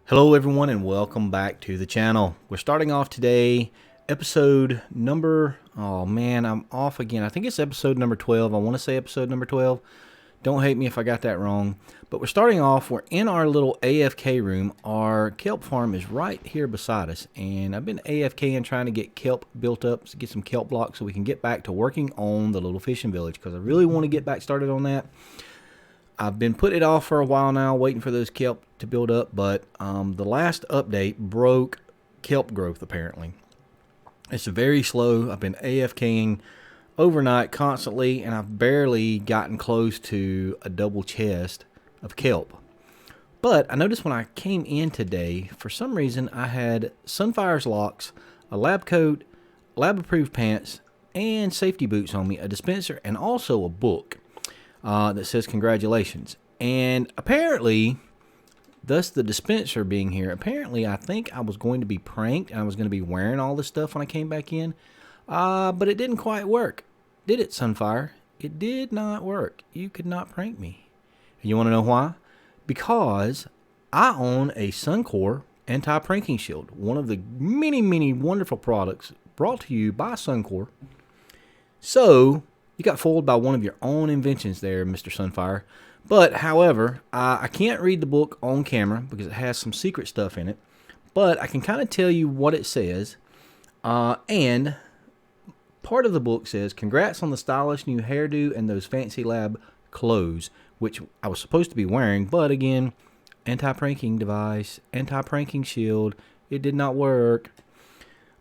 Hello everyone and welcome back to the channel. We're starting off today episode number, oh man, I'm off again. I think it's episode number 12. I want to say episode number 12. Don't hate me if I got that wrong. But we're starting off, we're in our little AFK room. Our kelp farm is right here beside us. And I've been AFKing trying to get kelp built up, get some kelp blocks so we can get back to working on the little fishing village. Because I really want to get back started on that. I've been putting it off for a while now, waiting for those kelp to build up, but the last update broke kelp growth, apparently. It's very slow. I've been AFKing overnight constantly, and I've barely gotten close to a double chest of kelp. But I noticed when I came in today, for some reason, I had Sunfire's locks, a lab coat, lab-approved pants, and safety boots on me, a dispenser, and also a book. That says congratulations. And apparently, thus the dispenser being here, apparently I think I was going to be pranked and I was going to be wearing all this stuff when I came back in. But it didn't quite work. Did it, Sunfire? It did not work. You could not prank me. And you want to know why? Because I own a Suncorp anti-pranking shield. One of the many, many wonderful products brought to you by Suncorp. So you got fooled by one of your own inventions there, Mr. Sunfire. But, however, I can't read the book on camera because it has some secret stuff in it. But I can kind of tell you what it says. And part of the book says, congrats on the stylish new hairdo and those fancy lab clothes, which I was supposed to be wearing. But, again, anti-pranking device, anti-pranking shield. It did not work.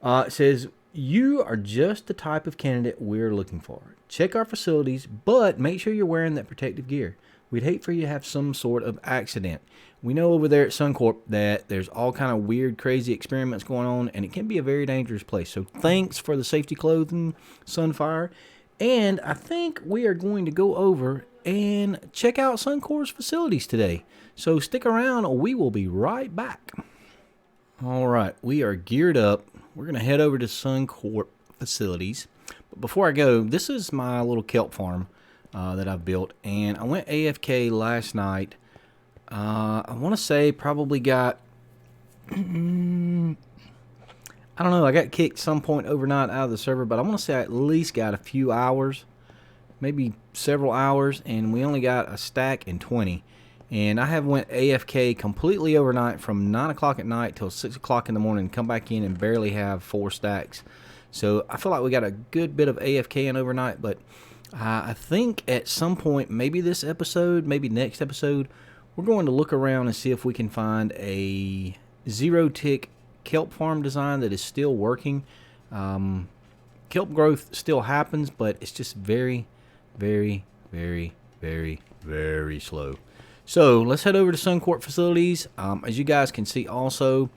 It says, you are just the type of candidate we're looking for. Check our facilities, but make sure you're wearing that protective gear. We'd hate for you to have some sort of accident. We know over there at Suncorp that there's all kind of weird, crazy experiments going on, and it can be a very dangerous place. So thanks for the safety clothing, Sunfire. And I think we are going to go over and check out Suncorp's facilities today. So stick around, or we will be right back. All right, we are geared up. We're going to head over to Suncorp facilities. But before I go, this is my little kelp farm that I've built. And I went AFK last night. I want to say probably got, I don't know, I got kicked some point overnight out of the server. But I want to say I at least got a few hours, maybe several hours. And we only got a stack and 20. And I have went AFK completely overnight from 9 o'clock at night till 6 o'clock in the morning. Come back in and barely have 4 stacks. So I feel like we got a good bit of AFKing overnight. But I think at some point, maybe this episode, maybe next episode, we're going to look around and see if we can find a zero-tick kelp farm design that is still working. Kelp growth still happens, but it's just very, very, very, very, very slow. So let's head over to Suncorp facilities. As you guys can see also,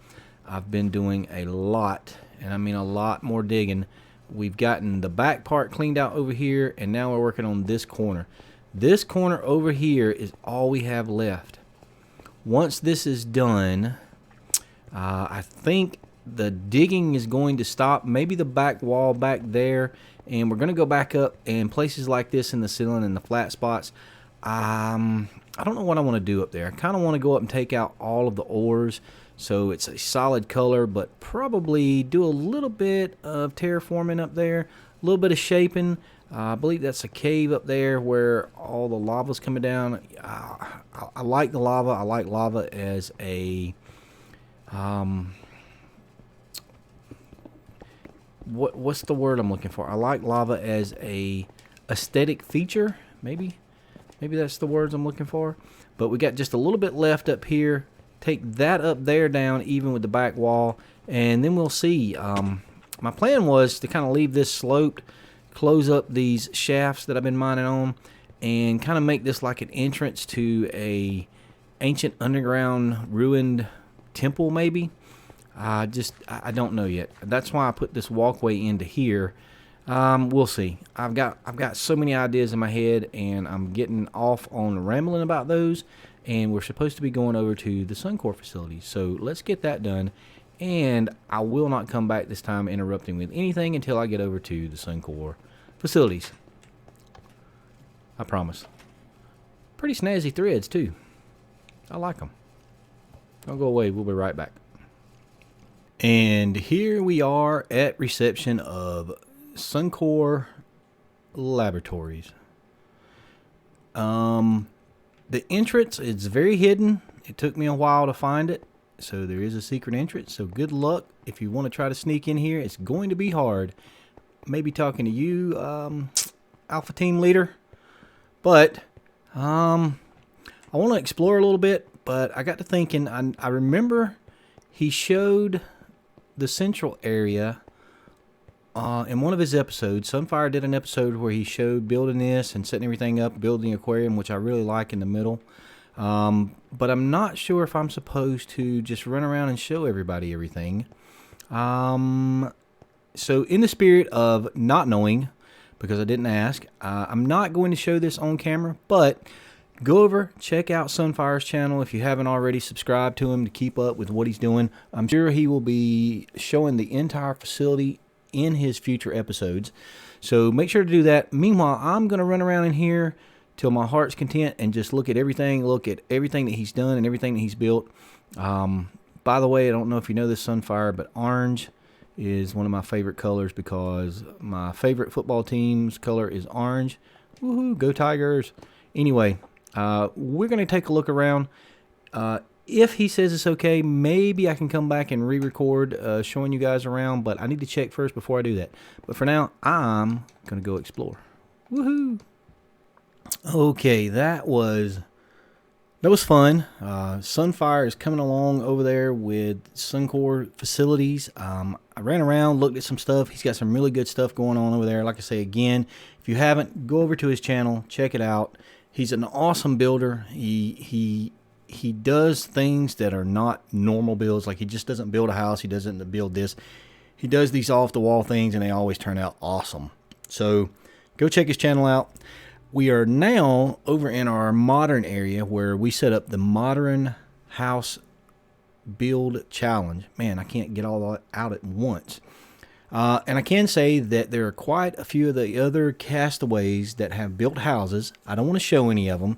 I've been doing a lot, and I mean a lot more digging. We've gotten the back part cleaned out over here, and now we're working on this corner. This corner over here is all we have left. Once this is done, I think the digging is going to stop. Maybe the back wall back there, and we're going to go back up, and places like this in the ceiling and the flat spots, I don't know what I want to do up there. I kind of want to go up and take out all of the ores so it's a solid color, but probably do a little bit of terraforming up there, a little bit of shaping. I believe that's a cave up there where all the lava's coming down. I like the lava. I like lava as a what's the word I'm looking for? I like lava as a aesthetic feature, maybe. Maybe that's the words I'm looking for. But we got just a little bit left up here. Take that up there down, even with the back wall. And then we'll see. My plan was to kind of leave this sloped, close up these shafts that I've been mining on, and kind of make this like an entrance to a ancient underground ruined temple, maybe. I don't know yet. That's why I put this walkway into here. We'll see. I've got so many ideas in my head, and I'm getting off on rambling about those. And we're supposed to be going over to the Suncorp facilities. So let's get that done. And I will not come back this time interrupting with anything until I get over to the Suncorp facilities. I promise. Pretty snazzy threads, too. I like them. Don't go away. We'll be right back. And here we are at reception of Suncor Laboratories. The entrance is very hidden. It took me a while to find it. So there is a secret entrance. So good luck if you want to try to sneak in here. It's going to be hard. Maybe talking to you, Alpha Team Leader. But I want to explore a little bit. But I got to thinking, I remember he showed the central area in one of his episodes. Sunfire did an episode where he showed building this and setting everything up, building the aquarium, which I really like in the middle. But I'm not sure if I'm supposed to just run around and show everybody everything. So in the spirit of not knowing, because I didn't ask, I'm not going to show this on camera, but go over, check out Sunfire's channel if you haven't already. Subscribed to him to keep up with what he's doing. I'm sure he will be showing the entire facility in his future episodes. So make sure to do that. Meanwhile, I'm going to run around in here till my heart's content and just look at everything that he's done and everything that he's built. By the way, I don't know if you know this, Sunfire, but orange is one of my favorite colors because my favorite football team's color is orange. Woohoo, go Tigers. Anyway, we're going to take a look around. If he says it's okay, maybe I can come back and re-record showing you guys around, but I need to check first before I do that. But for now, I'm going to go explore. Woohoo! Okay, that was fun. Sunfire is coming along over there with Suncor facilities. I ran around, looked at some stuff. He's got some really good stuff going on over there. Like I say again, if you haven't, go over to his channel, check it out. He's an awesome builder. He does things that are not normal builds. Like he just doesn't build a house. He doesn't build this. He does these off the wall things and they always turn out awesome. So go check his channel out. We are now over in our modern area where we set up the modern house build challenge. Man, I can't get all that out at once. And I can say that there are quite a few of the other castaways that have built houses. I don't want to show any of them.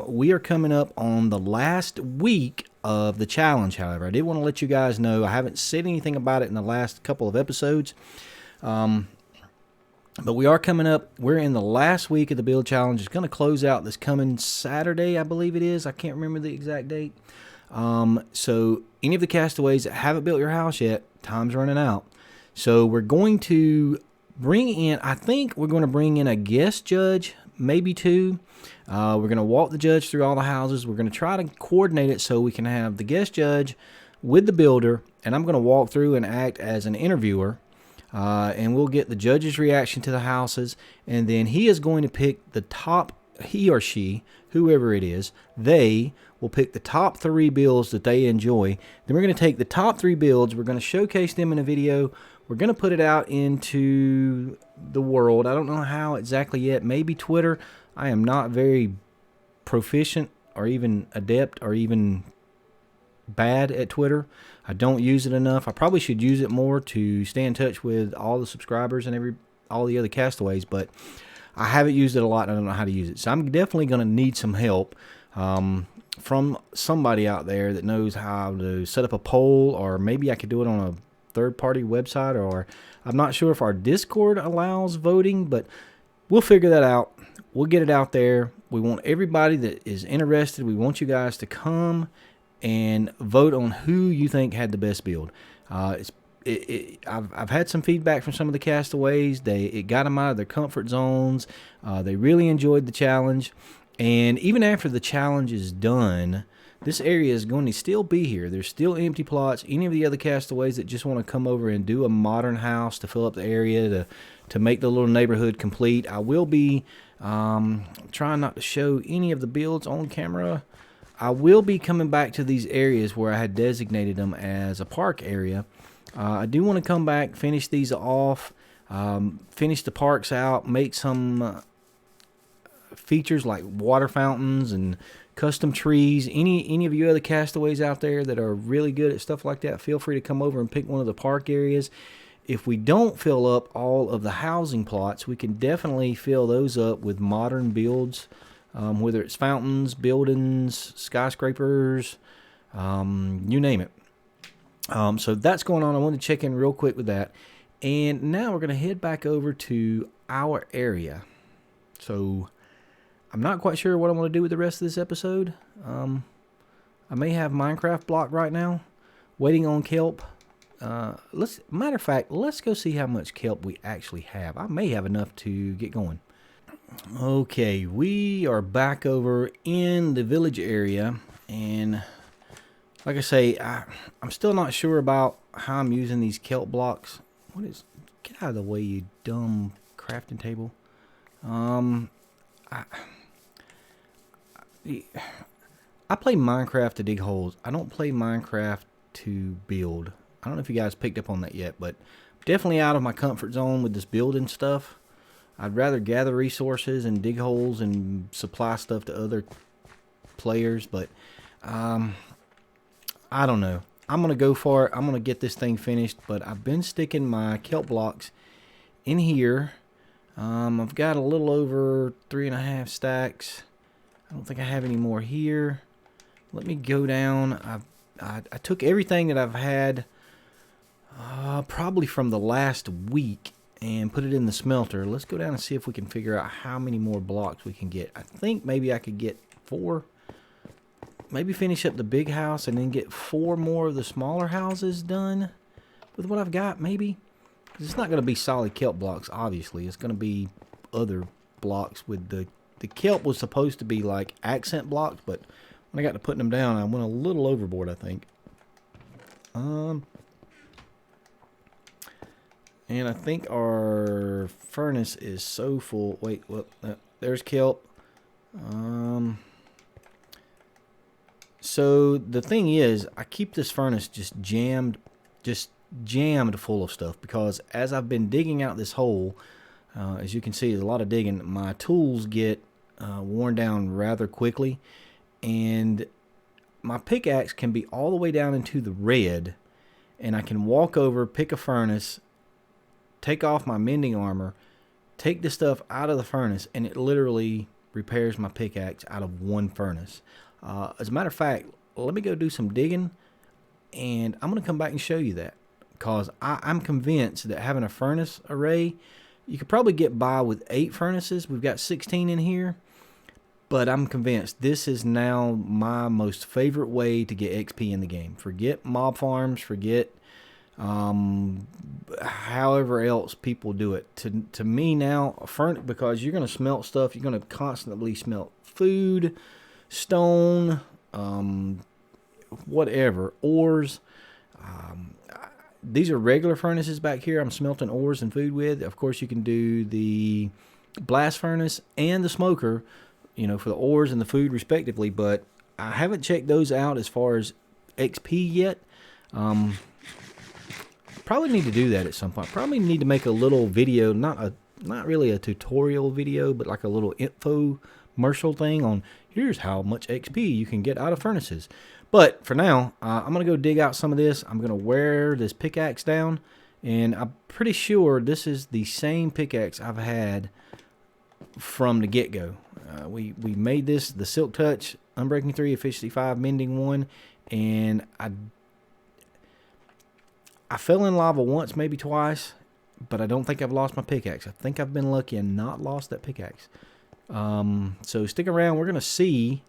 We are coming up on the last week of the challenge, however. I did want to let you guys know. I haven't said anything about it in the last couple of episodes. But we are coming up. We're in the last week of the build challenge. It's going to close out this coming Saturday, I believe it is. I can't remember the exact date. So any of the castaways that haven't built your house yet, time's running out. So we're going to bring in, I think we're going to bring in a guest judge, maybe two. We're going to walk the judge through all the houses. We're going to try to coordinate it so we can have the guest judge with the builder, and I'm going to walk through and act as an interviewer. And we'll get the judge's reaction to the houses, and then he is going to pick the top, he or she, whoever it is, they will pick the top 3 builds that they enjoy. Then we're going to take the top 3 builds, we're going to showcase them in a video, we're going to put it out into the world. I don't know how exactly yet, maybe Twitter. I am not very proficient or even adept or even bad at Twitter. I don't use it enough. I probably should use it more to stay in touch with all the subscribers and all the other castaways, but I haven't used it a lot and I don't know how to use it. So I'm definitely going to need some help from somebody out there that knows how to set up a poll, or maybe I could do it on a third-party website, or I'm not sure if our Discord allows voting, but we'll figure that out. We'll get it out there. We want everybody that is interested. We want you guys to come and vote on who you think had the best build. I've had some feedback from some of the castaways. It got them out of their comfort zones. They really enjoyed the challenge. And even after the challenge is done, this area is going to still be here. There's still empty plots. Any of the other castaways that just want to come over and do a modern house to fill up the area, to make the little neighborhood complete. I will be trying not to show any of the builds on camera. I will be coming back to these areas where I had designated them as a park area. I do want to come back, finish these off, finish the parks out, make some features like water fountains and custom trees. Any of you other castaways out there that are really good at stuff like that, feel free to come over and pick one of the park areas. If we don't fill up all of the housing plots, we can definitely fill those up with modern builds. Whether it's fountains, buildings, skyscrapers, you name it. So that's going on. I wanted to check in real quick with that. And now we're going to head back over to our area. So I'm not quite sure what I want to do with the rest of this episode. I may have Minecraft block right now, waiting on kelp. Matter of fact, let's go see how much kelp we actually have. I may have enough to get going. Okay, we are back over in the village area, and like I say, I'm still not sure about how I'm using these kelp blocks. Get out of the way, you dumb crafting table. I play Minecraft to dig holes. I don't play Minecraft to build. I don't know if you guys picked up on that yet, but definitely out of my comfort zone with this building stuff. I'd rather gather resources and dig holes and supply stuff to other players, but I don't know. I'm going to go for it. I'm going to get this thing finished, but I've been sticking my kelp blocks in here. I've got a little over 3.5 stacks. I don't think I have any more here. Let me go down. I took everything that I've had probably from the last week and put it in the smelter. Let's go down and see if we can figure out how many more blocks we can get. I think maybe I could get 4. Maybe finish up the big house and then get 4 more of the smaller houses done with what I've got, maybe. 'Cause it's not going to be solid kelp blocks, obviously. It's going to be other blocks with the kelp was supposed to be like accent blocks, but when I got to putting them down, I went a little overboard, I think. And I think our furnace is so full. Wait, look, there's kelp. So the thing is, I keep this furnace just jammed full of stuff, because as I've been digging out this hole, as you can see, there's a lot of digging. My tools get worn down rather quickly, and my pickaxe can be all the way down into the red, and I can walk over, pick a furnace, take off my mending armor, take the stuff out of the furnace, and it literally repairs my pickaxe out of one furnace. As a matter of fact, let me go do some digging, and I'm going to come back and show you that, because I'm convinced that having a furnace array, you could probably get by with 8 furnaces. We've got 16 in here, but I'm convinced this is now my most favorite way to get XP in the game. Forget mob farms, forget however else people do it. To me now, because you're going to smelt stuff, you're going to constantly smelt food, stone, whatever, ores. These are regular furnaces back here I'm smelting ores and food with. Of course, you can do the blast furnace and the smoker, for the ores and the food respectively, but I haven't checked those out as far as XP yet. Probably need to do that at some point. Probably need to make a little video, not really a tutorial video, but like a little infomercial thing on here's how much XP you can get out of furnaces. But for now, I'm going to go dig out some of this. I'm going to wear this pickaxe down, and I'm pretty sure this is the same pickaxe I've had from the get-go. We made this, the Silk Touch, Unbreaking 3, Efficiency 5, Mending 1, and I fell in lava once, maybe twice, but I don't think I've lost my pickaxe. I think I've been lucky and not lost that pickaxe. So stick around. We're going to see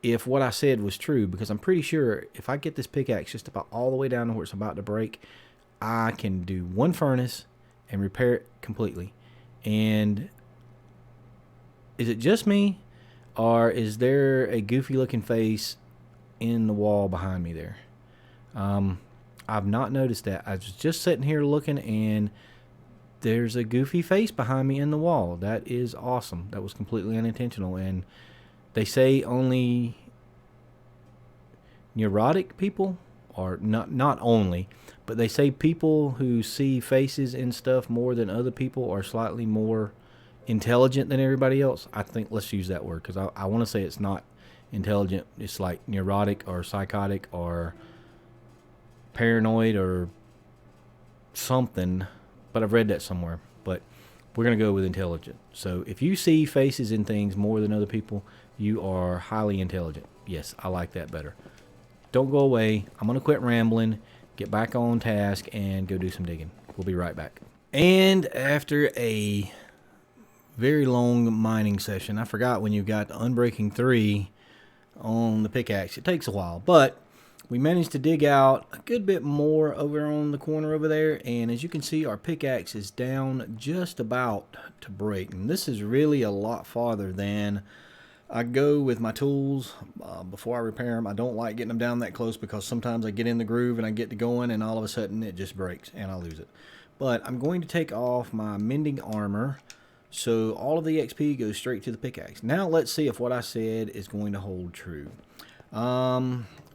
if what I said was true, because I'm pretty sure if I get this pickaxe just about all the way down to where it's about to break, I can do one furnace and repair it completely. And is it just me, or is there a goofy looking face in the wall behind me there? I've not noticed that. I was just sitting here looking, and there's a goofy face behind me in the wall. That is awesome. That was completely unintentional. And they say only neurotic people, or not only, but they say people who see faces and stuff more than other people are slightly more intelligent than everybody else. I think let's use that word, because I want to say it's not intelligent. It's like neurotic or psychotic or paranoid or something, but I've read that somewhere. But we're going to go with intelligent. So if you see faces in things more than other people, you are highly intelligent. Yes, I like that better. don't go away. I'm going to quit rambling, get back on task, and go do some digging. We'll be right back. And after a very long mining session, I forgot when you got the Unbreaking 3 on the pickaxe. It takes a while, but we managed to dig out a good bit more over on the corner over there, and as you can see, our pickaxe is down just about to break. And this is really a lot farther than I go with my tools before I repair them. I don't like getting them down that close because sometimes I get in the groove and I get to going and all of a sudden it just breaks and I lose it. But I'm going to take off my mending armor so all of the XP goes straight to the pickaxe. Now let's see if what I said is going to hold true.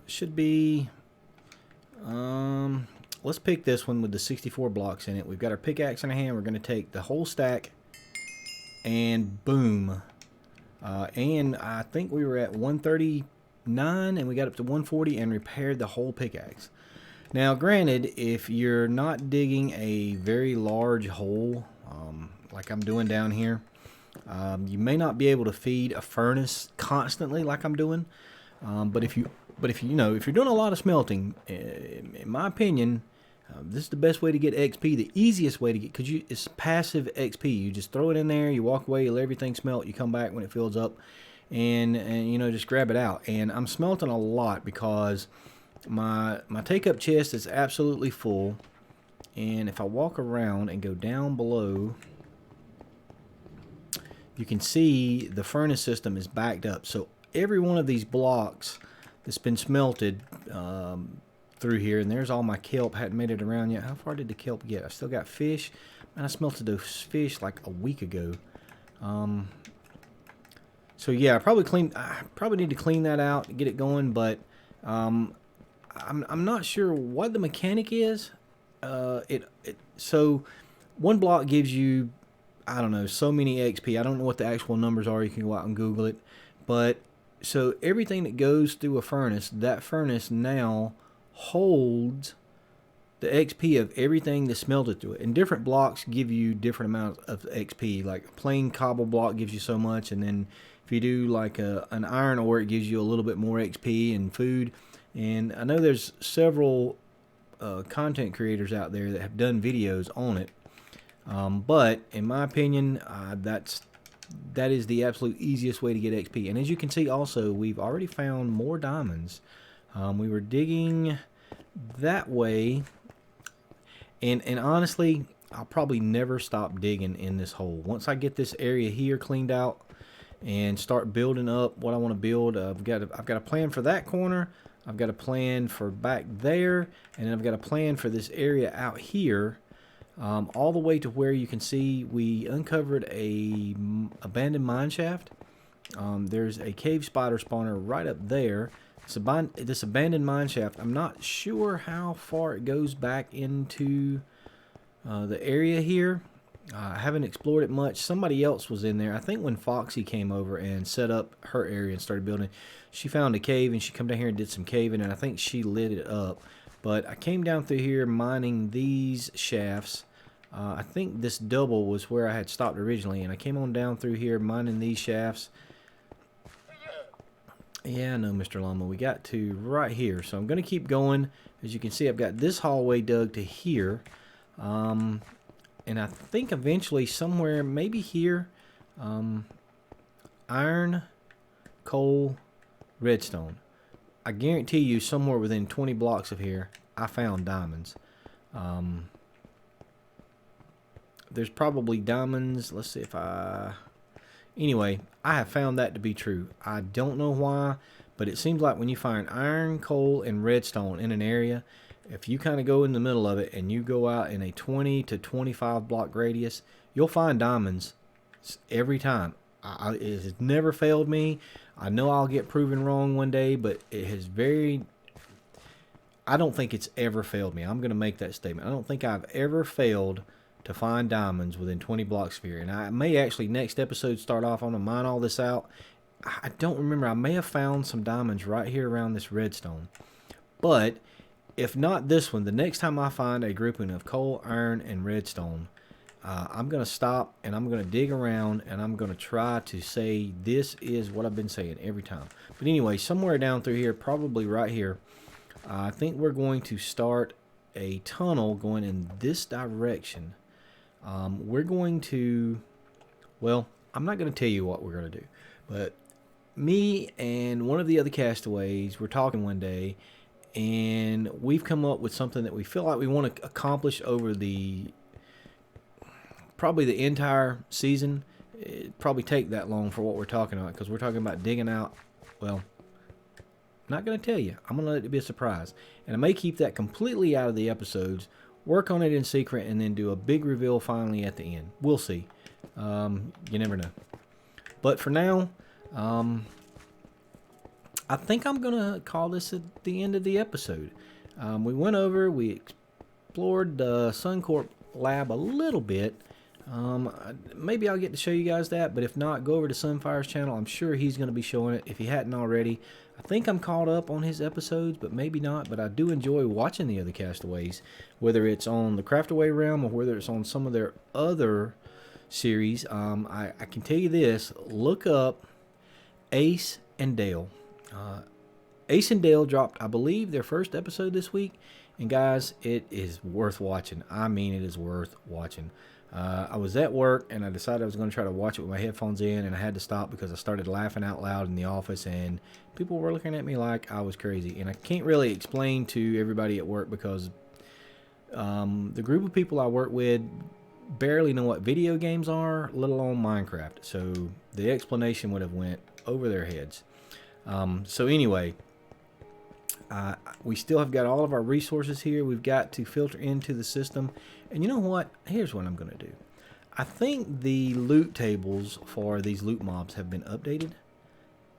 Should be, let's pick this one with the 64 blocks in it. We've got our pickaxe in our hand. We're going to take the whole stack and boom. And I think we were at 139 and we got up to 140 and repaired the whole pickaxe. Now granted, if you're not digging a very large hole like I'm doing down here, you may not be able to feed a furnace constantly like I'm doing. But if you're doing a lot of smelting, in my opinion, this is the best way to get XP, the easiest way to get, because it's passive XP. You just throw it in there, you walk away, you let everything smelt, you come back when it fills up, and just grab it out. And I'm smelting a lot because my take-up chest is absolutely full, and if I walk around and go down below, you can see the furnace system is backed up. So every one of these blocks that's been smelted through here, and there's all my kelp. Hadn't made it around yet. How far did the kelp get? I still got fish. Man, I smelted those fish like a week ago. So yeah, I probably need to clean that out and get it going. But I'm not sure what the mechanic is. So one block gives you, I don't know, so many XP. I don't know what the actual numbers are. You can go out and Google it. But so everything that goes through a furnace, that furnace now holds the XP of everything that's smelted through it. And different blocks give you different amounts of XP. Like a plain cobble block gives you so much, and then if you do like an iron ore, it gives you a little bit more XP and food. And I know there's several content creators out there that have done videos on it. But in my opinion, that is the absolute easiest way to get XP. And as you can see also, we've already found more diamonds. We were digging that way, and honestly, I'll probably never stop digging in this hole. Once I get this area here cleaned out and start building up what I want to build, I've got a plan for that corner. I've got a plan for back there, and I've got a plan for this area out here. All the way to where you can see we uncovered a abandoned mine shaft. There's a cave spider spawner right up there. This abandoned mine shaft, I'm not sure how far it goes back into the area here. I haven't explored it much. Somebody else was in there. I think when Foxy came over and set up her area and started building, she found a cave and she come down here and did some caving, and I think she lit it up. But I came down through here mining these shafts. I think this double was where I had stopped originally, and I came on down through here mining these shafts. Yeah, no, Mr. Llama, we got to right here. So I'm going to keep going. As you can see, I've got this hallway dug to here. And I think eventually somewhere, maybe here, iron, coal, redstone. I guarantee you somewhere within 20 blocks of here, I found diamonds. There's probably diamonds. Let's see if Anyway, I have found that to be true. I don't know why, but it seems like when you find iron, coal, and redstone in an area, if you kind of go in the middle of it and you go out in a 20 to 25 block radius, you'll find diamonds every time. It has never failed me. I know I'll get proven wrong one day, but it has I don't think it's ever failed me. I'm going to make that statement. I don't think I've ever failed to find diamonds within 20 blocks of here. And I may actually next episode start off, I'm going to mine all this out. I don't remember. I may have found some diamonds right here around this redstone. But if not this one, the next time I find a grouping of coal, iron, and redstone, I'm going to stop and I'm going to dig around and I'm going to try to say this is what I've been saying every time. But anyway, somewhere down through here, probably right here, I think we're going to start a tunnel going in this direction. We're going to, well, I'm not going to tell you what we're going to do, but me and one of the other castaways were talking one day, and we've come up with something that we feel like we want to accomplish over probably the entire season. It'd probably take that long for what we're talking about, because we're talking about digging out, well, not going to tell you. I'm going to let it be a surprise. And I may keep that completely out of the episodes, work on it in secret, and then do a big reveal finally at the end. We'll see. You never know. But for now, I think I'm going to call this at the end of the episode. We went over, we explored the Suncorp Lab a little bit. Maybe I'll get to show you guys that, but if not, go over to Sunfire's channel. I'm sure he's going to be showing it if he hadn't already. I think I'm caught up on his episodes, but maybe not. But I do enjoy watching the other castaways, whether it's on the Craftaway realm or whether it's on some of their other series. I can tell you this: look up Ace and Dale. Ace and Dale dropped, I believe, their first episode this week, and guys, it is worth watching. I mean, it is worth watching. I was at work, and I decided I was going to try to watch it with my headphones in, and I had to stop because I started laughing out loud in the office, and people were looking at me like I was crazy. And I can't really explain to everybody at work because the group of people I work with barely know what video games are, let alone Minecraft. So the explanation would have went over their heads. So anyway, we still have got all of our resources here. We've got to filter into the system. And you know what? Here's what I'm going to do. I think the loot tables for these loot mobs have been updated.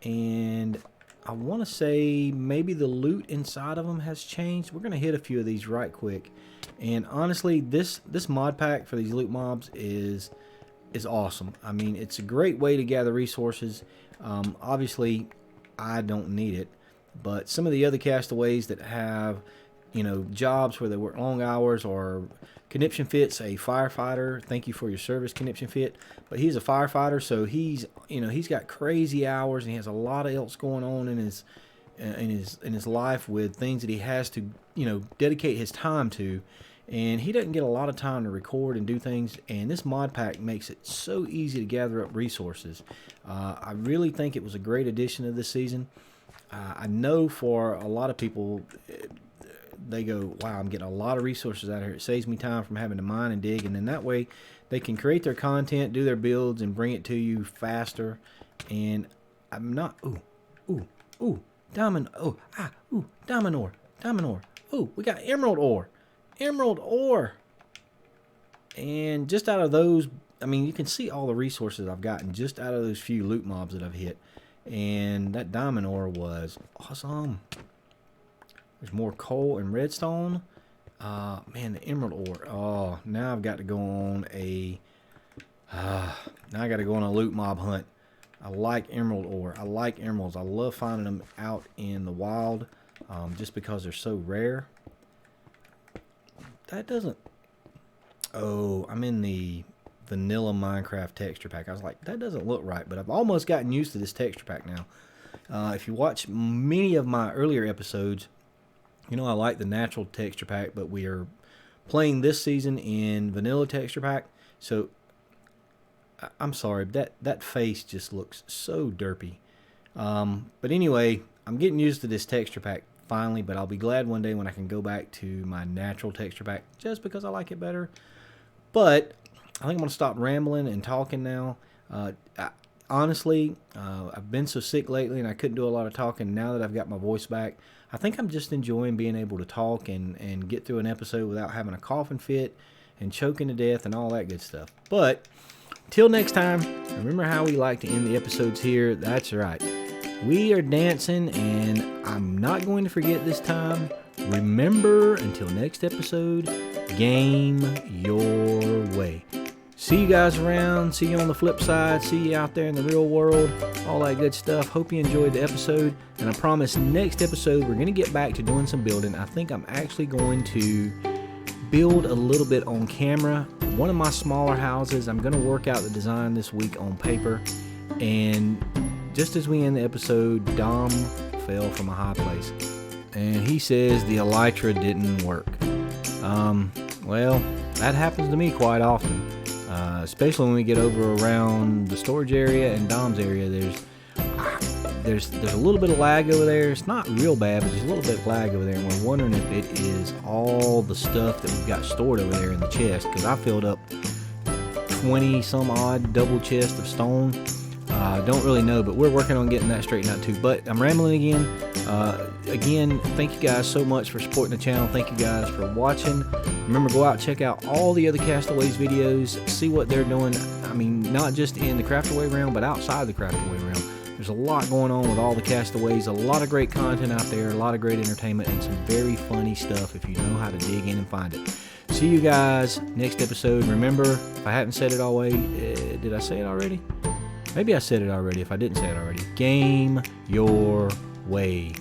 And I want to say maybe the loot inside of them has changed. We're going to hit a few of these right quick. And honestly, this mod pack for these loot mobs is awesome. I mean, it's a great way to gather resources. Obviously, I don't need it. But some of the other castaways that have, you know, jobs where they work long hours, or Conniption Fit's a firefighter. Thank you for your service, Conniption Fit. But he's a firefighter, so he's got crazy hours, and he has a lot else going on in his life with things that he has to, dedicate his time to. And he doesn't get a lot of time to record and do things, and this mod pack makes it so easy to gather up resources. I really think it was a great addition of this season. I know for a lot of people, they go, wow, I'm getting a lot of resources out here. It saves me time from having to mine and dig, and then that way they can create their content, do their builds, and bring it to you faster. And I'm not, diamond ore. Oh, we got emerald ore. And just out of those, I mean, you can see all the resources I've gotten just out of those few loot mobs that I've hit. And that diamond ore was awesome. There's more coal and redstone. Man, the emerald ore. Oh, now I've got to go on a loot mob hunt. I like emerald ore. I like emeralds. I love finding them out in the wild, just because they're so rare. That doesn't. Oh, I'm in the vanilla Minecraft texture pack. I was like, that doesn't look right, but I've almost gotten used to this texture pack now. If you watch many of my earlier episodes, I like the natural texture pack, but we are playing this season in vanilla texture pack. So I'm sorry, that face just looks so derpy. But anyway, I'm getting used to this texture pack finally, but I'll be glad one day when I can go back to my natural texture pack, just because I like it better. But I think I'm going to stop rambling and talking now. Honestly, I've been so sick lately, and I couldn't do a lot of talking. Now that I've got my voice back, I think I'm just enjoying being able to talk and get through an episode without having a coughing fit and choking to death and all that good stuff. But till next time, remember how we like to end the episodes here. That's right. We are dancing, and I'm not going to forget this time. Remember, until next episode, game your way. See you guys around. See you on the flip side. See you out there in the real world. All that good stuff. Hope you enjoyed the episode. And I promise next episode we're going to get back to doing some building. I think I'm actually going to build a little bit on camera. One of my smaller houses. I'm going to work out the design this week on paper. And just as we end the episode, Dom fell from a high place. and he says the elytra didn't work. Well, that happens to me quite often, especially when we get over around the storage area and Dom's area. There's a little bit of lag over there. It's not real bad, but there's a little bit of lag over there, and we're wondering if it is all the stuff that we've got stored over there in the chest, because I filled up 20 some odd double chest of stone. Don't really know, but we're working on getting that straightened out too. But I'm rambling again. Again, thank you guys so much for supporting the channel. Thank you guys for watching. Remember, go out and check out all the other Castaways videos. See what they're doing. I mean, not just in the Craftaway realm, but outside the Craftaway realm. There's a lot going on with all the Castaways. A lot of great content out there. A lot of great entertainment and some very funny stuff if you know how to dig in and find it. See you guys next episode. Remember, if I haven't said it already, did I say it already? Maybe I said it already if I didn't say it already. Game your way.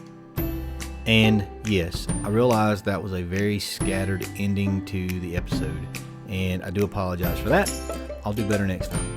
And yes, I realized that was a very scattered ending to the episode, and I do apologize for that. I'll do better next time.